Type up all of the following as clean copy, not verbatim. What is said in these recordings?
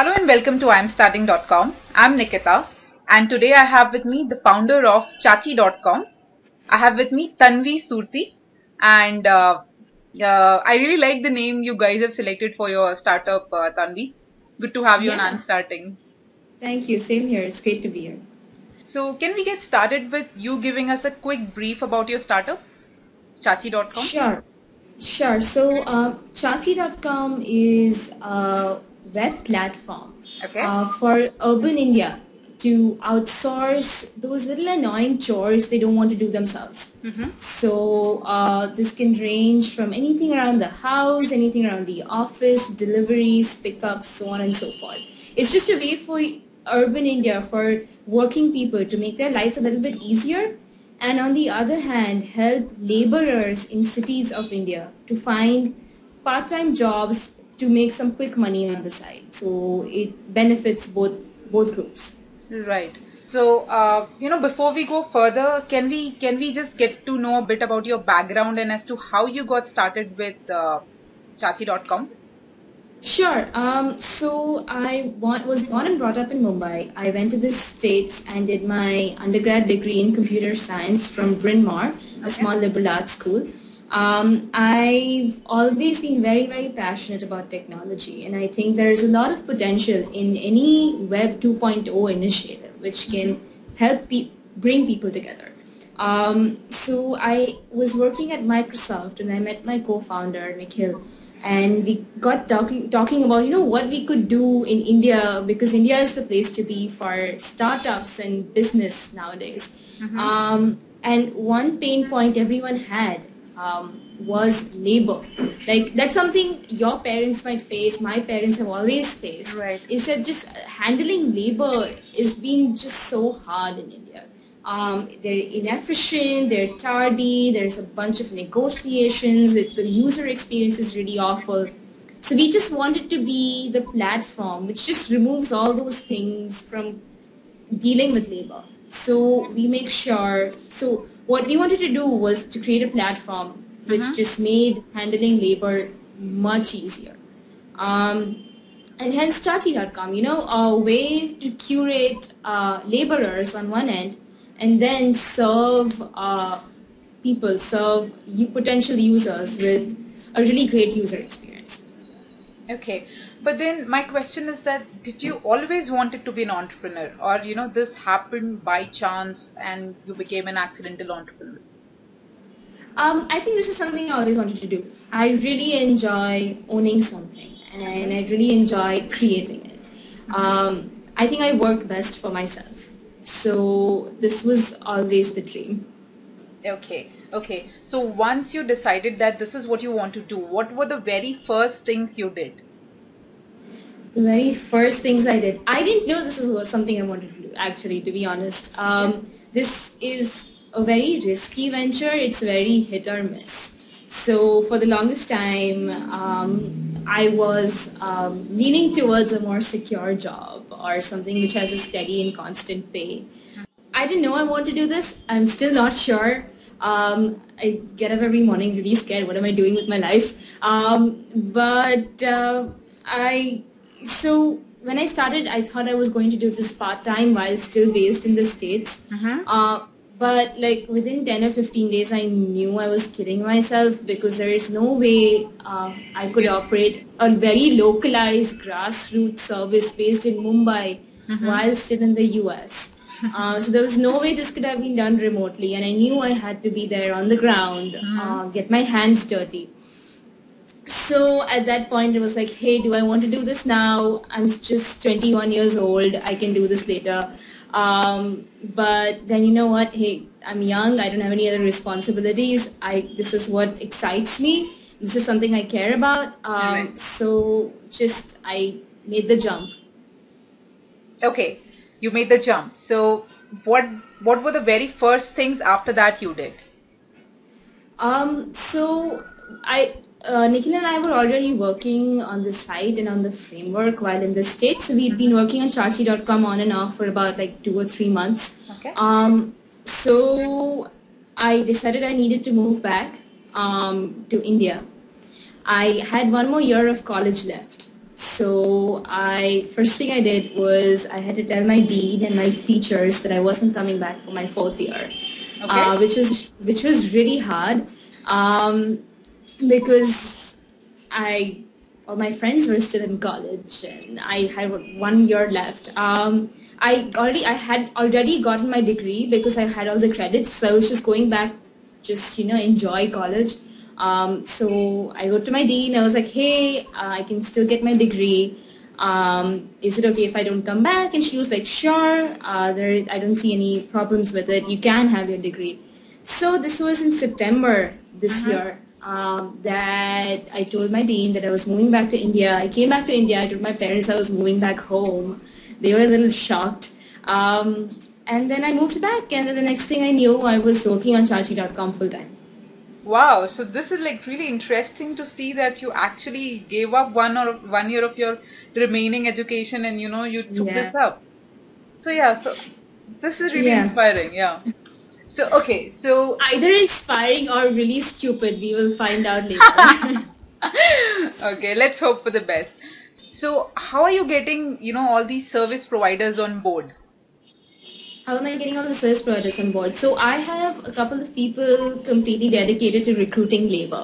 Hello and welcome to IamStarting.com. I'm Nikita and today I have with me the founder of Chachi.com. I have with me Tanvi Surti and I really like the name you guys have selected for your startup, Tanvi. Good to have you on I'm Yeah, Starting. thank you. Same here. It's great to be here. So can we get started with you giving us a quick brief about your startup, Chachi.com? Sure, sure. So, Chachi.com is a web platform Okay. for urban India to outsource those little annoying chores they don't want to do themselves. Mm-hmm. So, this can range from anything around the house, anything around the office, deliveries, pickups, so on and so forth. It's just a way for urban India, for working people to make their lives a little bit easier, and on the other hand help laborers in cities of India to find part-time jobs to make some quick money on the side. So it benefits both groups. Right. So, before we go further, can we just get to know a bit about your background and as to how you got started with Chachi.com? Sure. So was born and brought up in Mumbai. I went to the States and did my undergrad degree in computer science from Bryn Mawr, a Okay. small liberal arts school. I've always been very, very passionate about technology, and I think there's a lot of potential in any Web 2.0 initiative, which Mm-hmm. can help bring people together. So I was working at Microsoft, and I met my co-founder, Nikhil, and we got talking about what we could do in India, because India is the place to be for startups and business nowadays. Mm-hmm. And one pain point everyone had was labor. Like, that's something your parents might face, my parents have always faced, Right. is that just handling labor is being just so hard in India. They're inefficient, they're tardy, there's a bunch of negotiations, the user experience is really awful. So we just wanted to be the platform which just removes all those things from dealing with labor. So we make sure, so what we wanted to do was to create a platform which Mm-hmm. just made handling labor much easier. Um, and hence Chachi.com, a way to curate laborers on one end and then serve potential users with a really great user experience. Okay. But then my question is that did you always wanted to be an entrepreneur, or this happened by chance and you became an accidental entrepreneur? I think this is something I always wanted to do. I really enjoy owning something and Okay. I really enjoy creating it. Mm-hmm. I think I work best for myself. So this was always the dream. Okay, okay. So once you decided that this is what you want to do, what were the very first things you did? The very first things I didn't know this was something I wanted to do, actually, to be honest. Okay. This is a very risky venture. It's very hit or miss. So for the longest time, I was leaning towards a more secure job or something which has a steady and constant pay. I didn't know I want to do this. I'm still not sure. I get up every morning really scared. What am I doing with my life? But I so when I started, I thought I was going to do this part time while still based in the States. Mm-hmm. But like within 10 or 15 days, I knew I was kidding myself, because there is no way I could operate a very localized grassroots service based in Mumbai Mm-hmm. while still in the US. So there was no way this could have been done remotely, and I knew I had to be there on the ground, Mm-hmm. get my hands dirty. So at that point, it was like, hey, do I want to do this now? I'm just 21 years old. I can do this later. But then you know what? Hey, I'm young. I don't have any other responsibilities. This is what excites me. This is something I care about. Right. So just I made the jump. Okay. You made the jump. So what were the very first things after that you did? So Nikhil and I were already working on the site and on the framework while in the States. So we'd been Mm-hmm. working on Chachi.com on and off for about like 2 or 3 months. Okay. So I decided I needed to move back to India. I had one more year of college left. So I first thing I did was I had to tell my dean and my teachers that I wasn't coming back for my fourth year, Okay. which was really hard, um, because I all my friends were still in college and I had 1 year left. I had already gotten my degree because I had all the credits, so I was just going back, just enjoy college. So I wrote to my dean. I was like, hey, I can still get my degree. Is it okay if I don't come back? And she was like, sure. I don't see any problems with it. You can have your degree. So this was in September this Mm-hmm. year, that I told my dean that I was moving back to India. I came back to India. I told my parents I was moving back home. They were a little shocked. And then I moved back, and then the next thing I knew, I was working on Chachi.com full time. Wow, so this is like really interesting to see that you actually gave up 1 year of your remaining education and you took this Yeah. up. So yeah, so this is really Yeah. inspiring, yeah. So okay, so Either inspiring or really stupid. We will find out later. okay, let's hope for the best. So how are you getting, all these service providers on board? How am I getting all the service providers on board? So I have a couple of people completely dedicated to recruiting labor.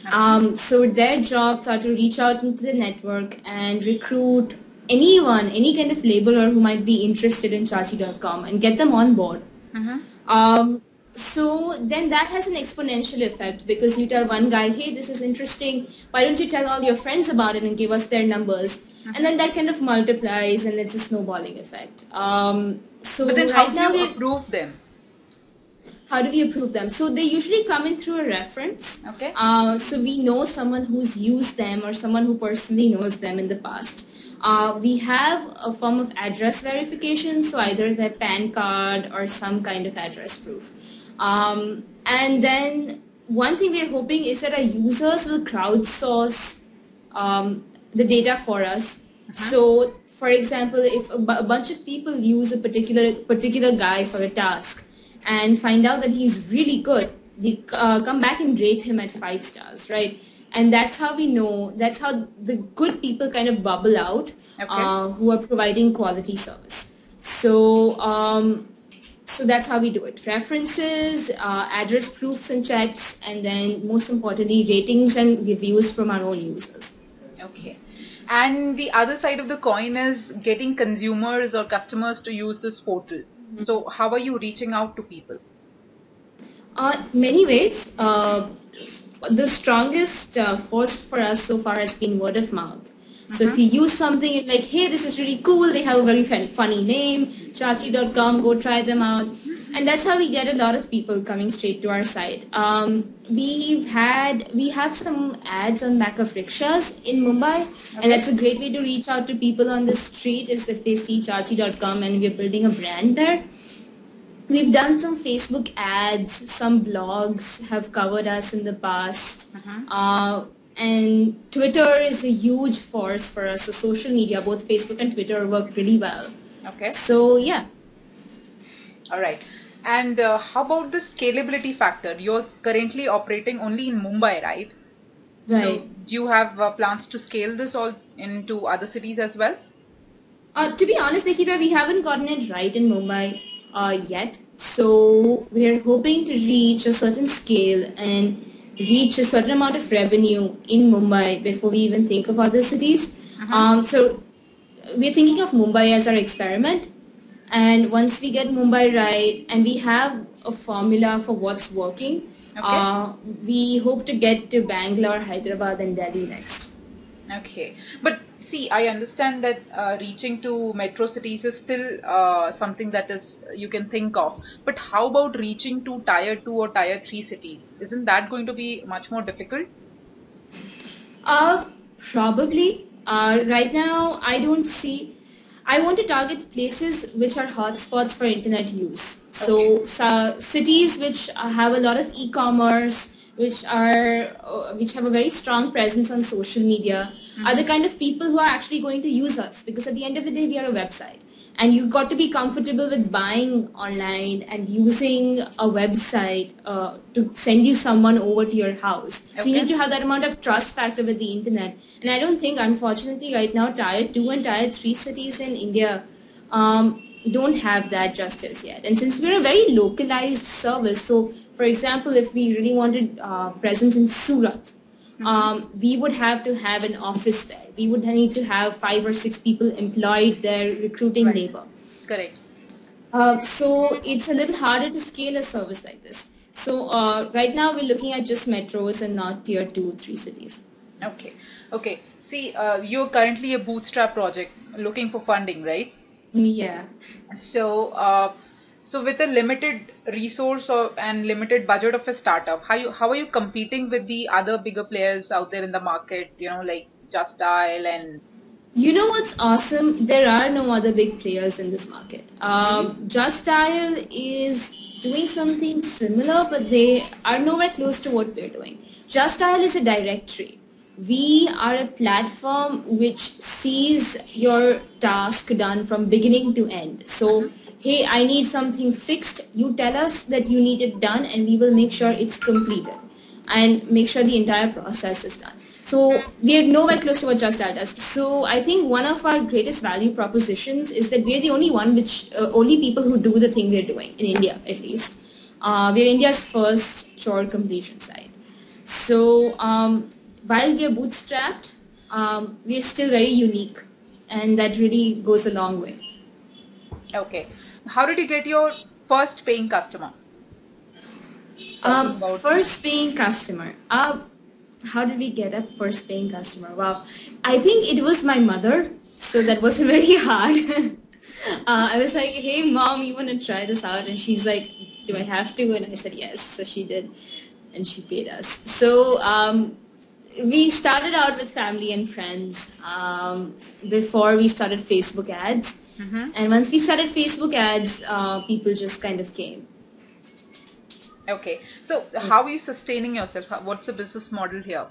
Uh-huh. So their jobs are to reach out into the network and recruit anyone, any kind of laborer who might be interested in Chachi.com and get them on board. Mm-hmm. So then that has an exponential effect because you tell one guy, hey, this is interesting. Why don't you tell all your friends about it and give us their numbers? And then Mm-hmm. that kind of multiplies and it's a snowballing effect. But So then how right do now you we're approve them? how do we approve them? So they usually come in through a reference. Okay. So we know someone who's used them or someone who personally knows them in the past. We have a form of address verification, so either their PAN card or some kind of address proof. And then one thing we're hoping is that our users will crowdsource the data for us. Uh-huh. So, for example, if a bunch of people use a particular guy for a task and find out that he's really good, they come back and rate him at 5 stars, right? And that's how we know. That's how the good people kind of bubble out, Okay. who are providing quality service. So that's how we do it. References, address proofs and checks, and then most importantly, ratings and reviews from our own users. Okay. And the other side of the coin is getting consumers or customers to use this portal. So how are you reaching out to people? Many ways. The strongest force for us so far has been word of mouth. So if Mm-hmm. you use something and like, hey, this is really cool, they have a very funny name, chachi.com, go try them out. And that's how we get a lot of people coming straight to our site. We have some ads on back of rickshaws in Mumbai, and Okay. that's a great way to reach out to people on the street is if they see chachi.com and we're building a brand there. We've done some Facebook ads, some blogs have covered us in the past. Mm-hmm. And Twitter is a huge force for us. So social media, both Facebook and Twitter work really well. Okay. So yeah. All right. And how about the scalability factor? You're currently operating only in Mumbai, right? So Right. do you have plans to scale this all into other cities as well? To be honest, Nikita, we haven't gotten it right in Mumbai yet. So we're hoping to reach a certain scale and reach a certain amount of revenue in Mumbai before we even think of other cities. Mm-hmm. So we're thinking of Mumbai as our experiment. And once we get Mumbai right and we have a formula for what's working, Okay. we hope to get to Bangalore, Hyderabad, and Delhi next. Okay. But see, I understand that reaching to metro cities is still something that is you can think of. But how about reaching to tier 2 or tier 3 cities? Isn't that going to be much more difficult? Probably. Right now, I don't see. I want to target places which are hotspots for internet use. Okay. So cities which have a lot of e-commerce, which have a very strong presence on social media, are Mm-hmm. the kind of people who are actually going to use us because at the end of the day, we are a website. and you got to be comfortable with buying online and using a website to send you someone over to your house. So you Okay. need to have that amount of trust factor with the internet. And I don't think, unfortunately, right now, tier 2 and tier 3 cities in India don't have that justice yet. And since we're a very localized service, so for example, if we really wanted presence in Surat, we would have to have an office there. We would need to have 5 or 6 people employed there recruiting Right. labor. Correct. So it's a little harder to scale a service like this. So right now we're looking at just metros and not tier 2, 3 cities. Okay. Okay. See, you're currently a bootstrap project looking for funding, right? Yeah. So, so with a limited resource and limited budget of a startup, how are you competing with the other bigger players out there in the market? You know, like Just Dial and You know what's awesome? There are no other big players in this market. really? Just Dial is doing something similar, but they are nowhere close to what we're doing. Just Dial is a directory. We are a platform which sees your task done from beginning to end. So, hey, I need something fixed. You tell us that you need it done, and we will make sure it's completed and make sure the entire process is done. So we are nowhere close to what Just Dial does. So I think one of our greatest value propositions is that we are the only one which only people who do the thing we're doing in India, at least. We're India's first chore completion site. So while we are bootstrapped, we are still very unique, and that really goes a long way. Okay. How did you get your first paying customer? Talking about First paying customer. How did we get a first paying customer? Wow. I think it was my mother. So that was very hard. I was like, hey mom, you want to try this out? And she's like, do I have to? And I said yes. So she did. And she paid us. So we started out with family and friends before we started Facebook ads. And once we started Facebook ads, people just kind of came. okay. So how are you sustaining yourself? What's the business model here?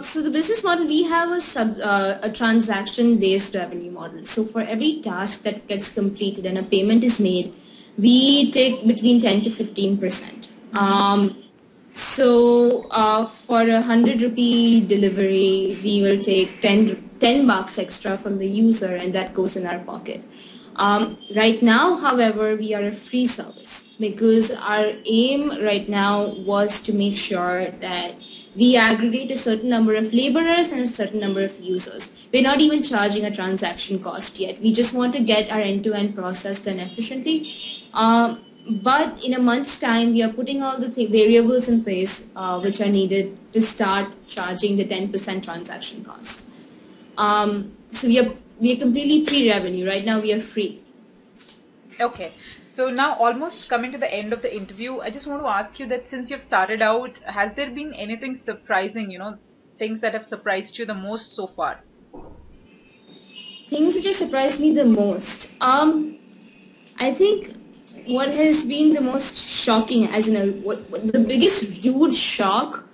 So the business model, we have a transaction-based revenue model. So for every task that gets completed and a payment is made, we take between 10 to 15%. So for a 100 rupee delivery, we will take 10 bucks extra from the user, and that goes in our pocket. Right now, however, we are a free service because our aim right now was to make sure that we aggregate a certain number of laborers and a certain number of users. We're not even charging a transaction cost yet. We just want to get our end-to-end process done efficiently. But in a month's time, we are putting all the variables in place which are needed to start charging the 10% transaction cost. So we are completely pre-revenue. Right now we are free. Okay. So now almost coming to the end of the interview, I just want to ask you that since you've started out, has there been anything surprising, things that have surprised you the most so far? Things that have surprised me the most. I think what has been the most shocking, as in the biggest huge shock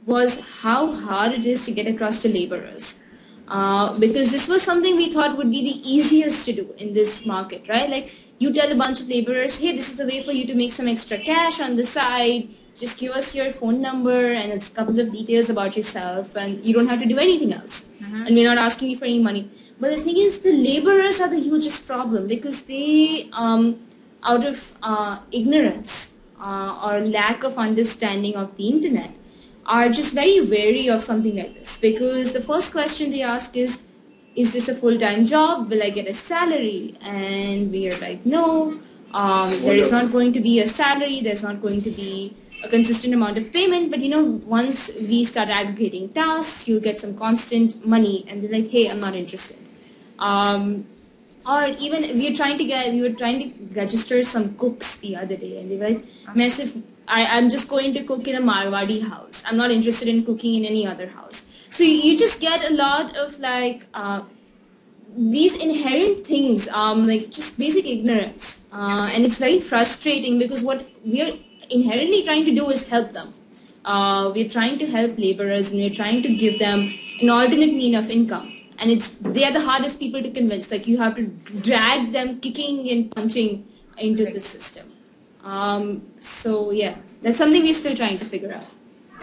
was how hard it is to get across to laborers. Because this was something we thought would be the easiest to do in this market, right? Like you tell a bunch of laborers, hey, this is a way for you to make some extra cash on the side. Just give us your phone number and it's a couple of details about yourself, and you don't have to do anything else. And we're not asking you for any money. But the thing is, the laborers are the hugest problem because they, out of ignorance or lack of understanding of the internet, are just very wary of something like this, because the first question they ask is this a full-time job? Will I get a salary? And we are like, no, there is not going to be a salary, there's not going to be a consistent amount of payment, but once we start aggregating tasks, you'll get some constant money, and they're like, hey, I'm not interested. Or even we were trying to register some cooks the other day, and they were like, massive, I'm just going to cook in a Marwadi house. I'm not interested in cooking in any other house. So you just get a lot of these inherent things, like just basic ignorance. And it's very frustrating because what we are inherently trying to do is help them. We're trying to help laborers, and we're trying to give them an alternate mean of income. and they are the hardest people to convince. Like you have to drag them kicking and punching into Right. the system. So yeah, that's something we're still trying to figure out.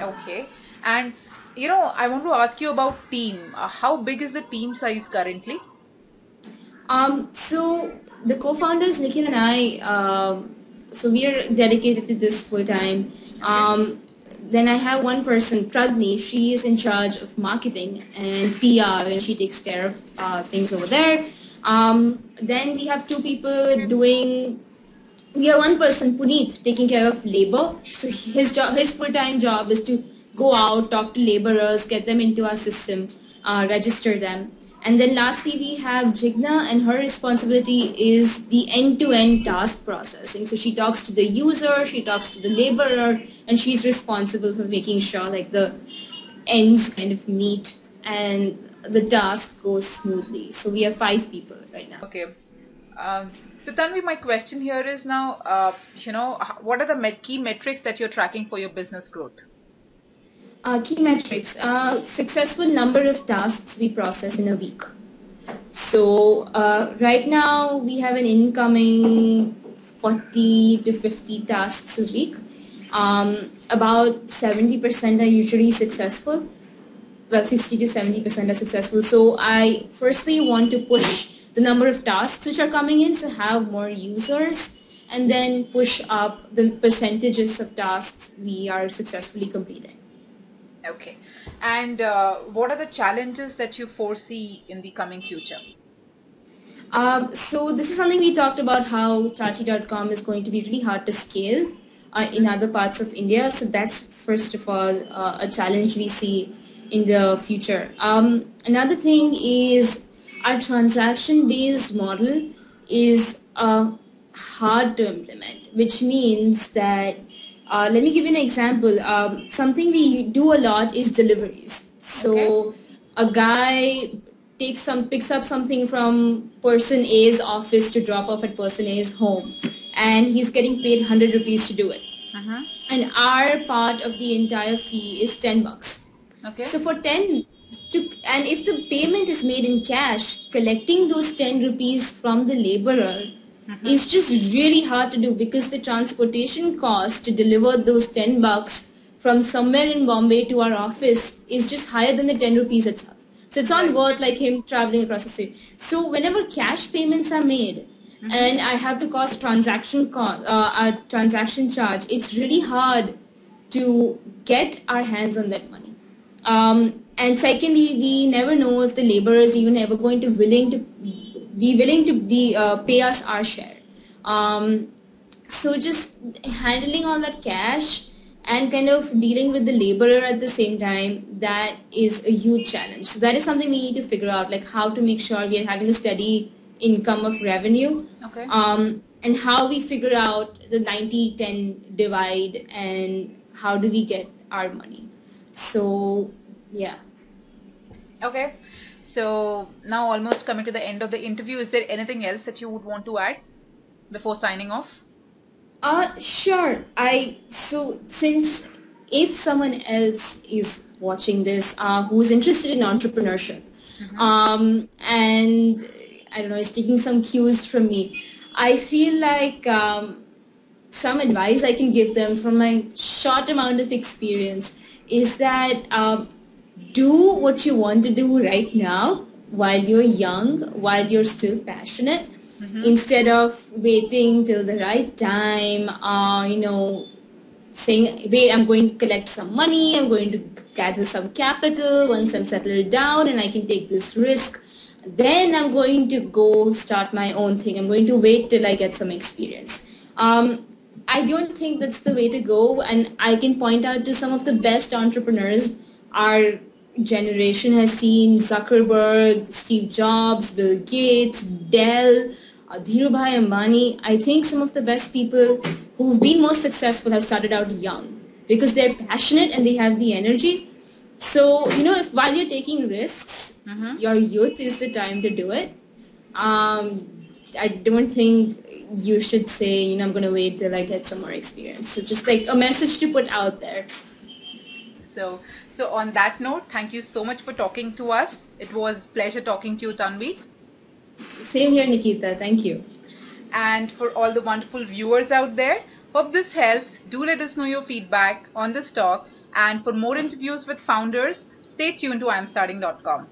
Okay. And I want to ask you about team. How big is the team size currently? So the co-founders, Nikhil and I, so we are dedicated to this full time. Okay. Then I have one person, Pragni. She is in charge of marketing and PR, and she takes care of things over there. Then we have two people doing. We have one person, Puneet, taking care of labor. So his full-time job is to go out, talk to laborers, get them into our system, register them. And then lastly, we have Jigna, and her responsibility is the end-to-end task processing. So she talks to the user, she talks to the laborer, and she's responsible for making sure like the ends kind of meet and the task goes smoothly. So we have 5 people right now. Okay. So Tanvi, my question here is now, what are the key metrics that you're tracking for your business growth? Key metrics, successful number of tasks we process in a week. So right now we have an incoming 40 to 50 tasks a week. About 70% are usually successful. Well, 60 to 70% are successful. So I firstly want to push the number of tasks which are coming in, so have more users, and then push up the percentages of tasks we are successfully completing. Okay. And what are the challenges that you foresee in the coming future? So this is something we talked about, how Chachi.com is going to be really hard to scale in other parts of India. So that's first of all a challenge we see in the future. Another thing is our transaction-based model is hard to implement, which means that let me give you an example. Something we do a lot is deliveries. Okay. So a guy picks up something from person A's office to drop off at person A's home, and he's getting paid 100 rupees to do it. Uh-huh. And our part of the entire fee is $10. Okay. So for 10 and if the payment is made in cash, collecting those 10 rupees from the laborer is just really hard to do, because the transportation cost to deliver those $10 from somewhere in Bombay to our office is just higher than the 10 rupees itself. So it's not Right. worth like him traveling across the city. So whenever cash payments are made and I have to a transaction charge, it's really hard to get our hands on that money. And secondly, we never know if the laborer is even ever going to be willing to pay us our share. So just handling all that cash and kind of dealing with the laborer at the same time, that is a huge challenge. So that is something we need to figure out, like how to make sure we are having a steady income of revenue. Okay. And how we figure out the 90-10 divide and how do we get our money. So yeah. Okay. So now almost coming to the end of the interview, is there anything else that you would want to add before signing off? Sure. Since if someone else is watching this who's interested in entrepreneurship, and I don't know, is taking some cues from me, I feel like some advice I can give them from my short amount of experience is that do what you want to do right now while you're young, while you're still passionate, instead of waiting till the right time, saying, wait, I'm going to collect some money, I'm going to gather some capital, once I'm settled down and I can take this risk, then I'm going to go start my own thing. I'm going to wait till I get some experience. I don't think that's the way to go, and I can point out to some of the best entrepreneurs our generation has seen: Zuckerberg, Steve Jobs, Bill Gates, Dell, Dhirubhai Ambani. I think some of the best people who've been most successful have started out young because they're passionate and they have the energy. So, if while you're taking risks, your youth is the time to do it. I don't think you should say, I'm going to wait till I get some more experience. So just like a message to put out there. So on that note, thank you so much for talking to us. It was a pleasure talking to you, Tanvi. Same here, Nikita. Thank you. And for all the wonderful viewers out there, hope this helps. Do let us know your feedback on this talk. And for more interviews with founders, stay tuned to imstarting.com.